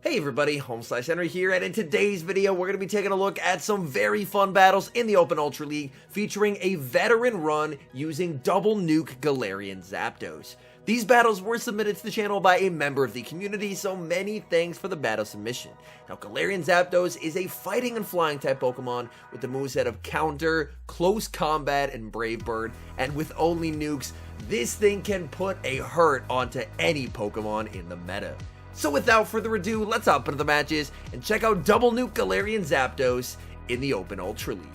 Hey everybody, HomeSliceHenry here, and in today's video we're going to be taking a look at some very fun battles in the Open Ultra League featuring a veteran run using double nuke Galarian Zapdos. These battles were submitted to the channel by a member of the community, so many thanks for the battle submission. Now, Galarian Zapdos is a fighting and flying type Pokemon with the moveset of Counter, Close Combat, and Brave Bird, and with only nukes, this thing can put a hurt onto any Pokemon in the meta. So without further ado, let's hop into the matches and check out double nuke Galarian Zapdos in the Open Ultra League.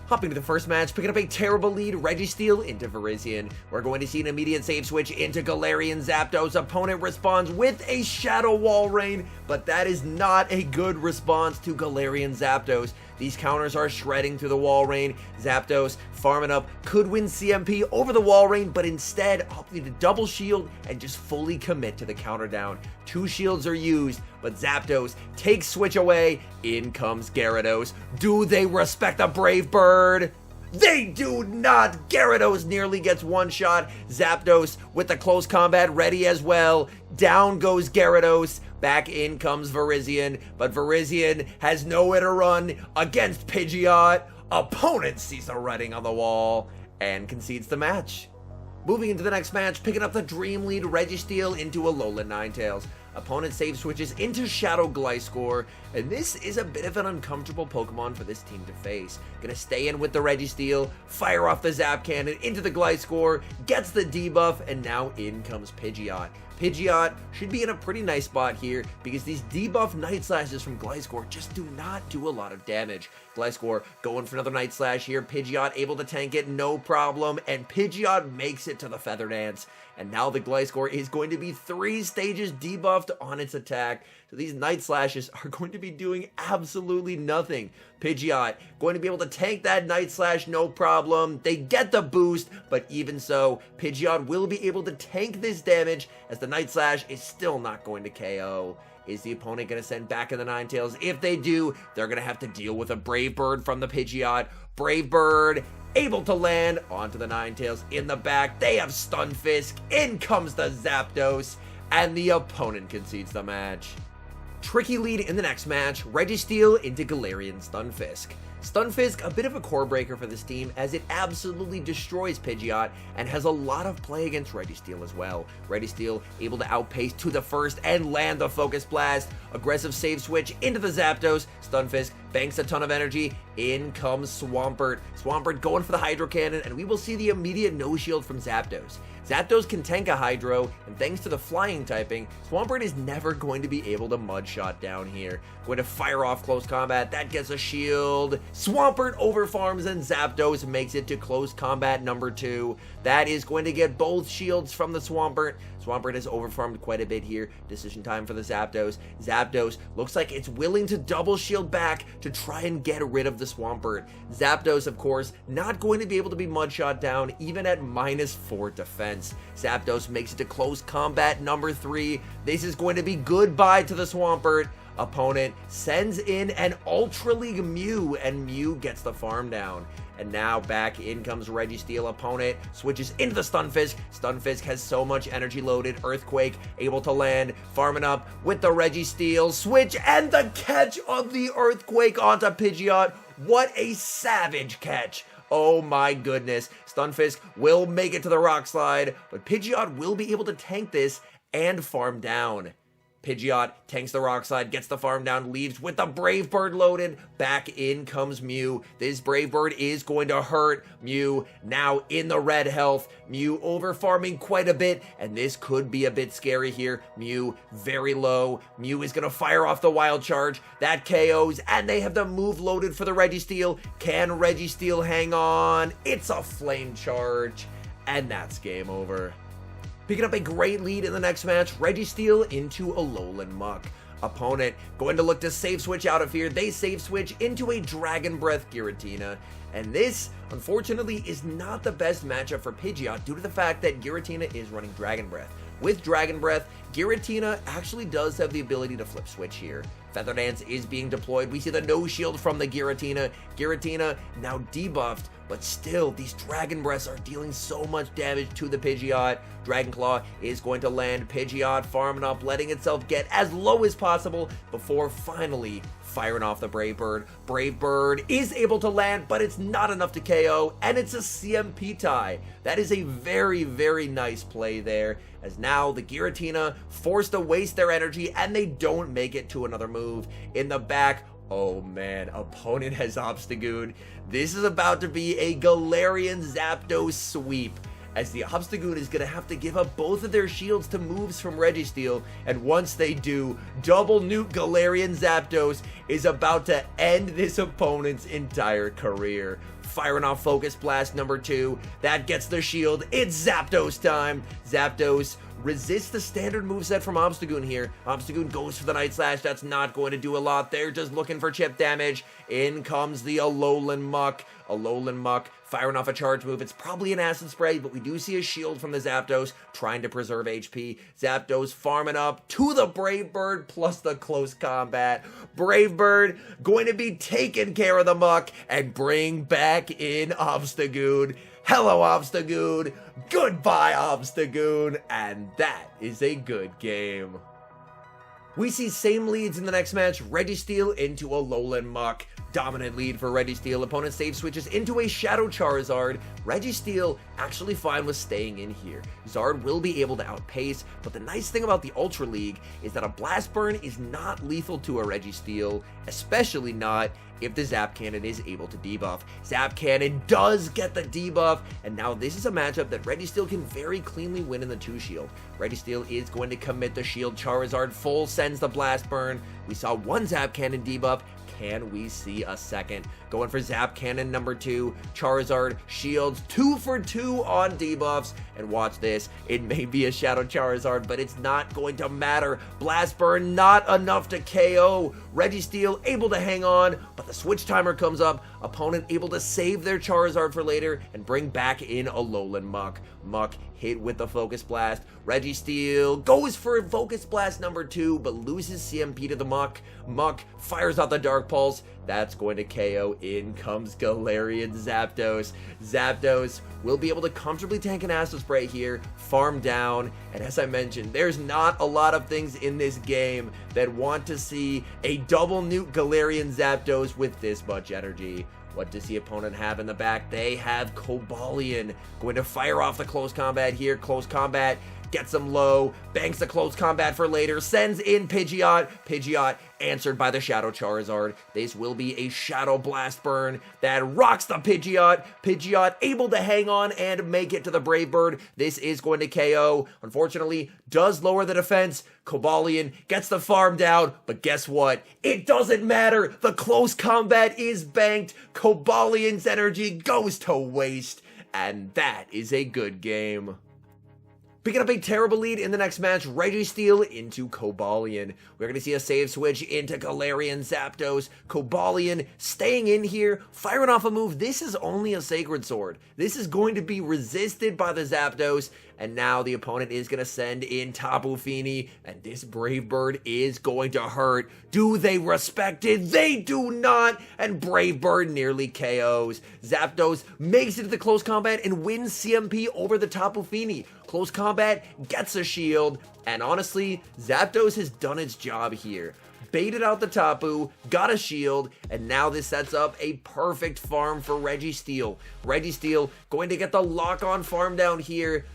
Hopping to the first match, picking up a terrible lead, Registeel into Virizion. We're going to see an immediate save switch into Galarian Zapdos. Opponent responds with a Shadow Wall Rain, but that is not a good response to Galarian Zapdos. These counters are shredding through the Wall Rain. Zapdos, farming up, could win CMP over the Wall Rain, but instead opting to double shield and just fully commit to the counter down. Two shields are used, but Zapdos takes switch away. In comes Gyarados. Do they respect the Brave Bird? They do not! Gyarados nearly gets one shot. Zapdos with the close combat ready as well. Down goes Gyarados. Back in comes Virizion, but Virizion has nowhere to run against Pidgeot. Opponent sees the writing on the wall and concedes the match. Moving into the next match, picking up the Dream Lead, Registeel into Alolan Ninetales. Opponent save switches into Shadow Gliscor, and this is a bit of an uncomfortable Pokemon for this team to face. Gonna stay in with the Registeel, fire off the Zap Cannon into the Gliscor, gets the debuff, and now in comes Pidgeot. Pidgeot should be in a pretty nice spot here because these debuff Night Slashes from Gliscor just do not do a lot of damage. Gliscor going for another Night Slash here. Pidgeot able to tank it, no problem, and Pidgeot makes it to the Feather Dance. And now the Gliscor is going to be 3 stages debuffed on its attack. So these Night Slashes are going to be doing absolutely nothing. Pidgeot going to be able to tank that Night Slash, no problem. They get the boost, but even so, Pidgeot will be able to tank this damage as the Night Slash is still not going to KO. Is the opponent going to send back in the Ninetales? If they do, they're going to have to deal with a Brave Bird from the Pidgeot. Brave Bird able to land onto the Ninetales in the back. They have Stunfisk. In comes the Zapdos, and the opponent concedes the match. Tricky lead in the next match, Registeel into Galarian Stunfisk. Stunfisk, a bit of a core breaker for this team as it absolutely destroys Pidgeot and has a lot of play against Registeel as well. Registeel able to outpace to the first and land the Focus Blast. Aggressive save switch into the Zapdos. Stunfisk banks a ton of energy. In comes Swampert. Swampert going for the Hydro Cannon, and we will see the immediate no shield from Zapdos. Zapdos can tank a Hydro, and thanks to the flying typing, Swampert is never going to be able to mud shot down here. Going to fire off close combat, that gets a shield. Swampert overfarms and Zapdos makes it to close combat number 2. That is going to get both shields from the Swampert. Swampert has overfarmed quite a bit here. Decision time for the Zapdos. Zapdos looks like it's willing to double shield back to try and get rid of the Swampert. Zapdos, of course, not going to be able to be mud shot down even at -4 defense. Zapdos makes it to close combat number 3. This is going to be goodbye to the Swampert. Opponent sends in an Ultra League Mew, and Mew gets the farm down. And now back in comes Registeel. Opponent switches into the Stunfisk. Stunfisk has so much energy loaded. Earthquake able to land, farming up with the Registeel. Switch and the catch of the Earthquake onto Pidgeot. What a savage catch. Oh my goodness. Stunfisk will make it to the Rock Slide, but Pidgeot will be able to tank this and farm down. Pidgeot tanks the Rock Slide, gets the farm down, leaves with the Brave Bird loaded. Back in comes Mew. This Brave Bird is going to hurt Mew. Now in the red health. Mew over farming quite a bit, and this could be a bit scary here. Mew very low. Mew is going to fire off the Wild Charge. That KOs, and they have the move loaded for the Registeel. Can Registeel hang on? It's a Flame Charge, and that's game over. Picking up a great lead in the next match, Registeel into Alolan Muck. Opponent going to look to save switch out of here. They save switch into a Dragon Breath Giratina. And this, unfortunately, is not the best matchup for Pidgeot due to the fact that Giratina is running Dragon Breath. With Dragon Breath, Giratina actually does have the ability to flip switch here. Feather Dance is being deployed. We see the no shield from the Giratina. Giratina now debuffed but still, these Dragon Breaths are dealing so much damage to the Pidgeot. Dragon Claw is going to land. Pidgeot farming up, letting itself get as low as possible before finally firing off the Brave Bird. Brave Bird is able to land, but it's not enough to KO, and it's a CMP tie. That is a very, very nice play there, as now the Giratina forced to waste their energy, and they don't make it to another move. In the back, oh man, opponent has Obstagoon. This is about to be a Galarian Zapdos sweep, as the Obstagoon is going to have to give up both of their shields to moves from Registeel, and once they do, double nuke Galarian Zapdos is about to end this opponent's entire career. Firing off Focus Blast number 2, that gets the shield. It's Zapdos time. Zapdos resists the standard moveset from Obstagoon here. Obstagoon goes for the Night Slash. That's not going to do a lot. They're just looking for chip damage. In comes the Alolan Muck. Alolan Muck firing off a charge move. It's probably an Acid Spray, but we do see a shield from the Zapdos trying to preserve HP. Zapdos farming up to the Brave Bird plus the close combat. Brave Bird going to be taking care of the Muck and bring back in Obstagoon. Hello, Obstagoon. Goodbye, Obstagoon. And that is a good game. We see same leads in the next match. Registeel into Alolan Muck. Dominant lead for Registeel. Opponent save switches into a Shadow Charizard. Registeel actually fine with staying in here. Zard will be able to outpace, but the nice thing about the Ultra League is that a Blast Burn is not lethal to a Registeel, especially not if the Zap Cannon is able to debuff. Zap Cannon does get the debuff, and now this is a matchup that Registeel can very cleanly win in the 2-shield. Registeel is going to commit the shield. Charizard full sends the Blast Burn. We saw one Zap Cannon debuff. Can we see a second? Going for Zap Cannon number 2. Charizard shields 2 for 2 on debuffs. And watch this. It may be a Shadow Charizard, but it's not going to matter. Blast Burn not enough to KO. Registeel able to hang on, but the switch timer comes up. Opponent able to save their Charizard for later and bring back in Alolan Muck. Muck hit with the Focus Blast. Registeel goes for Focus Blast number 2, but loses CMP to the Muck. Muck fires out the Dark Pulse. That's going to KO. In comes Galarian Zapdos. Zapdos will be able to comfortably tank an Acid Spray here, farm down, and as I mentioned, there's not a lot of things in this game that want to see a double nuke Galarian Zapdos with this much energy. What does the opponent have in the back? They have Cobalion. Going to fire off the close combat here. Close combat gets him low. Banks the close combat for later. Sends in Pidgeot. Pidgeot answered by the Shadow Charizard. This will be a Shadow Blast Burn that rocks the Pidgeot. Pidgeot able to hang on and make it to the Brave Bird. This is going to KO. Unfortunately, does lower the defense. Cobalion gets the farm down, but guess what? It doesn't matter. The close combat is banked. Cobalion's energy goes to waste, and that is a good game. Picking up a terrible lead in the next match, Registeel into Cobalion. We're going to see a save switch into Galarian Zapdos. Cobalion staying in here, firing off a move. This is only a Sacred Sword. This is going to be resisted by the Zapdos, and now the opponent is going to send in Tapu Fini, and this Brave Bird is going to hurt. Do they respect it? They do not, and Brave Bird nearly KOs. Zapdos makes it to the close combat and wins CMP over the Tapu Fini. Close combat gets a shield, and honestly, Zapdos has done its job here. Baited out the Tapu, got a shield, and now this sets up a perfect farm for Registeel. Registeel going to get the lock-on farm down here.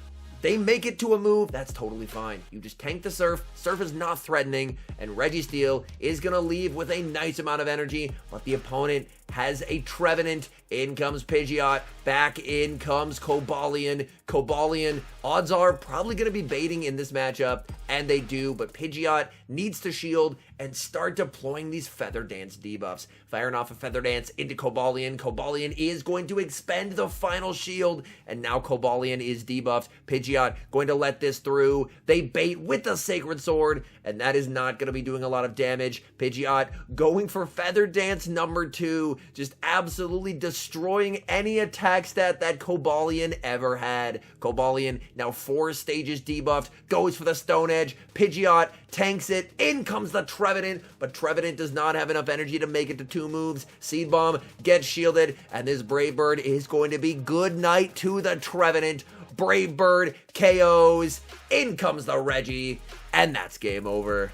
They make it to a move, that's totally fine. You just tank the Surf, Surf is not threatening, and Registeel is going to leave with a nice amount of energy, but the opponent has a Trevenant. In comes Pidgeot, back in comes Cobalion. Cobalion, odds are, probably going to be baiting in this matchup, and they do, but Pidgeot needs to shield and start deploying these Feather Dance debuffs. Firing off a Feather Dance into Cobalion. Cobalion is going to expend the final shield, and now Cobalion is debuffed. Pidgeot going to let this through. They bait with the Sacred Sword, and that is not going to be doing a lot of damage. Pidgeot going for Feather Dance number 2. 2, just absolutely destroying any attack stat that Cobalion ever had. Cobalion now 4 stages debuffed, goes for the Stone Edge, Pidgeot tanks it, in comes the Trevenant, but Trevenant does not have enough energy to make it to 2 moves. Seed Bomb gets shielded, and this Brave Bird is going to be good night to the Trevenant. Brave Bird KOs, in comes the Reggie, and that's game over.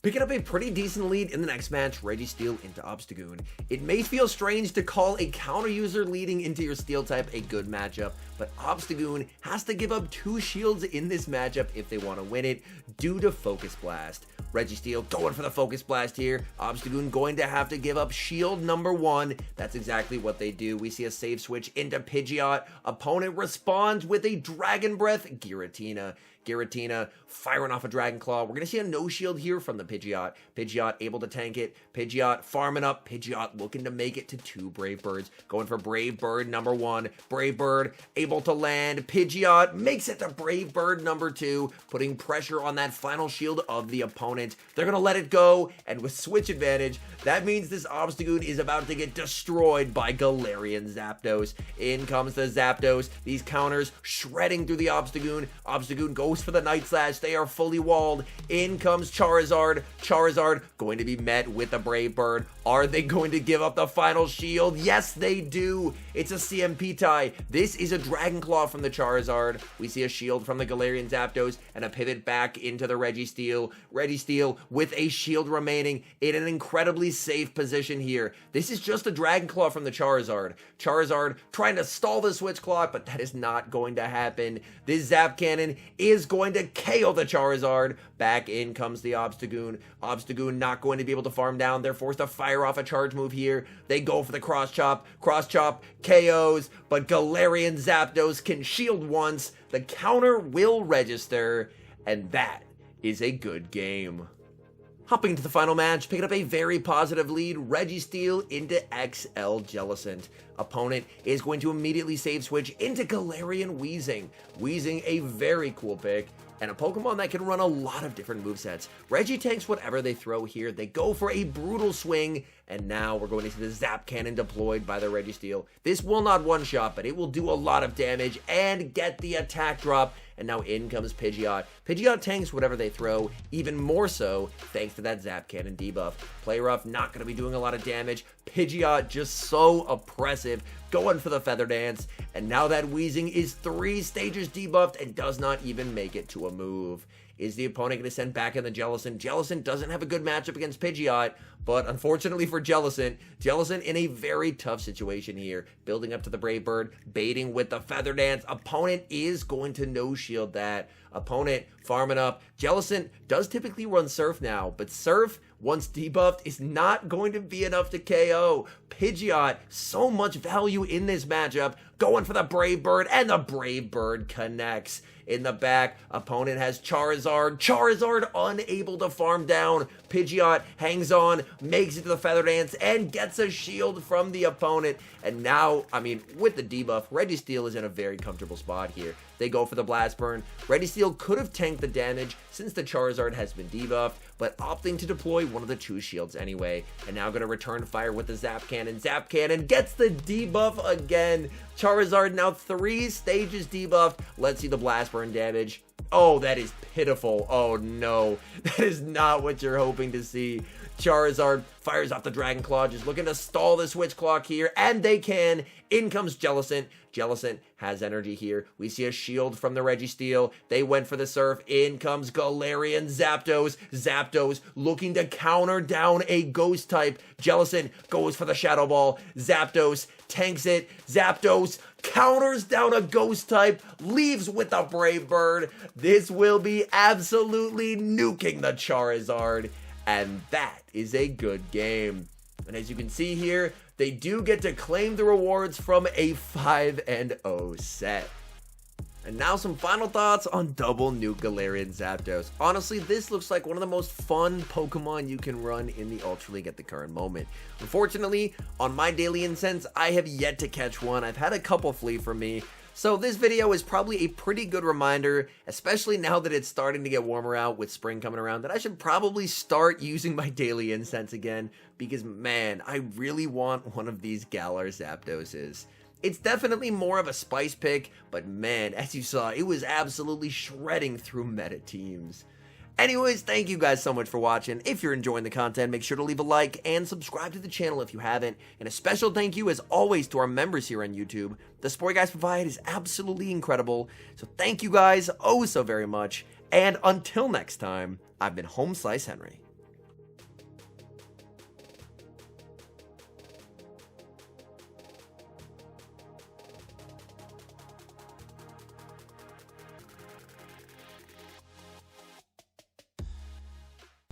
Picking up a pretty decent lead in the next match, Registeel into Obstagoon. It may feel strange to call a counter user leading into your Steel type a good matchup, but Obstagoon has to give up 2 shields in this matchup if they want to win it due to Focus Blast. Registeel going for the Focus Blast here. Obstagoon going to have to give up shield number 1. That's exactly what they do. We see a save switch into Pidgeot. Opponent responds with a Dragon Breath, Giratina. Giratina firing off a Dragon Claw. We're going to see a no shield here from the Pidgeot. Pidgeot able to tank it. Pidgeot farming up. Pidgeot looking to make it to 2 Brave Birds. Going for Brave Bird number 1. Brave Bird able to land. Pidgeot makes it to Brave Bird number 2, putting pressure on that final shield of the opponent. They're going to let it go, and with switch advantage, that means this Obstagoon is about to get destroyed by Galarian Zapdos. In comes the Zapdos. These counters shredding through the Obstagoon. Obstagoon goes for the Night Slash. They are fully walled. In comes Charizard. Charizard going to be met with a Brave Bird. Are they going to give up the final shield? Yes, they do. It's a CMP tie. This is a Dragon Claw from the Charizard. We see a shield from the Galarian Zapdos and a pivot back into the Registeel. Registeel with a shield remaining in an incredibly safe position here. This is just a Dragon Claw from the Charizard. Charizard trying to stall the switch clock, but that is not going to happen. This Zap Cannon is going to KO the Charizard. Back in comes the Obstagoon. Obstagoon not going to be able to farm down. They're forced to fire off a charge move here. They go for the Cross Chop. Cross Chop KOs, but Galarian Zapdos can shield once. The counter will register, and that is a good game. Hopping into the final match, picking up a very positive lead, Registeel into XL Jellicent. Opponent is going to immediately save switch into Galarian Weezing. Weezing, a very cool pick, and a Pokemon that can run a lot of different movesets. Reggie tanks whatever they throw here. They go for a brutal swing, and now we're going to see the Zap Cannon deployed by the Registeel. This will not one-shot, but it will do a lot of damage and get the attack drop. And now in comes Pidgeot. Pidgeot tanks whatever they throw, even more so thanks to that Zap Cannon debuff. Play Rough not going to be doing a lot of damage. Pidgeot just so oppressive, going for the Feather Dance. And now that Weezing is 3 stages debuffed and does not even make it to a move. Is the opponent going to send back in the Jellicent? Jellicent doesn't have a good matchup against Pidgeot, but unfortunately for Jellicent, Jellicent in a very tough situation here. Building up to the Brave Bird, baiting with the Feather Dance. Opponent is going to no-shield that. Opponent farming up. Jellicent does typically run Surf now, but Surf, once debuffed, is not going to be enough to KO. Pidgeot, so much value in this matchup. Going for the Brave Bird, and the Brave Bird connects. In the back, opponent has Charizard. Charizard unable to farm down. Pidgeot hangs on, makes it to the Feather Dance, and gets a shield from the opponent. And now, I mean, with the debuff, Registeel is in a very comfortable spot here. They go for the Blast Burn. Registeel could have tanked the damage since the Charizard has been debuffed, but opting to deploy one of the 2 shields anyway. And now going to return fire with the Zap Cannon. Zap Cannon gets the debuff again. Charizard now 3 stages debuffed. Let's see the Blast Burn damage. Oh, that is pitiful. Oh no, that is not what you're hoping to see. Charizard fires off the Dragon Claw, just looking to stall the switch clock here, and they can. In comes Jellicent. Jellicent has energy here. We see a shield from the Registeel. They went for the Surf. In comes Galarian Zapdos. Zapdos looking to counter down a Ghost type. Jellicent goes for the Shadow Ball. Zapdos tanks it. Zapdos counters down a Ghost type, leaves with a Brave Bird. This will be absolutely nuking the Charizard, and that is a good game. And as you can see here, they do get to claim the rewards from a 5-0 set. And now some final thoughts on double Nuke Galarian Zapdos. Honestly, this looks like one of the most fun Pokemon you can run in the Ultra League at the current moment. Unfortunately, on my daily incense, I have yet to catch one. I've had a couple flee from me. So this video is probably a pretty good reminder, especially now that it's starting to get warmer out with spring coming around, that I should probably start using my daily incense again, because man, I really want one of these Galar Zapdoses. It's definitely more of a spice pick, but man, as you saw, it was absolutely shredding through meta teams. Anyways, thank you guys so much for watching. If you're enjoying the content, make sure to leave a like and subscribe to the channel if you haven't. And a special thank you, as always, to our members here on YouTube. The support you guys provide is absolutely incredible. So thank you guys oh so very much. And until next time, I've been HomeSliceHenry.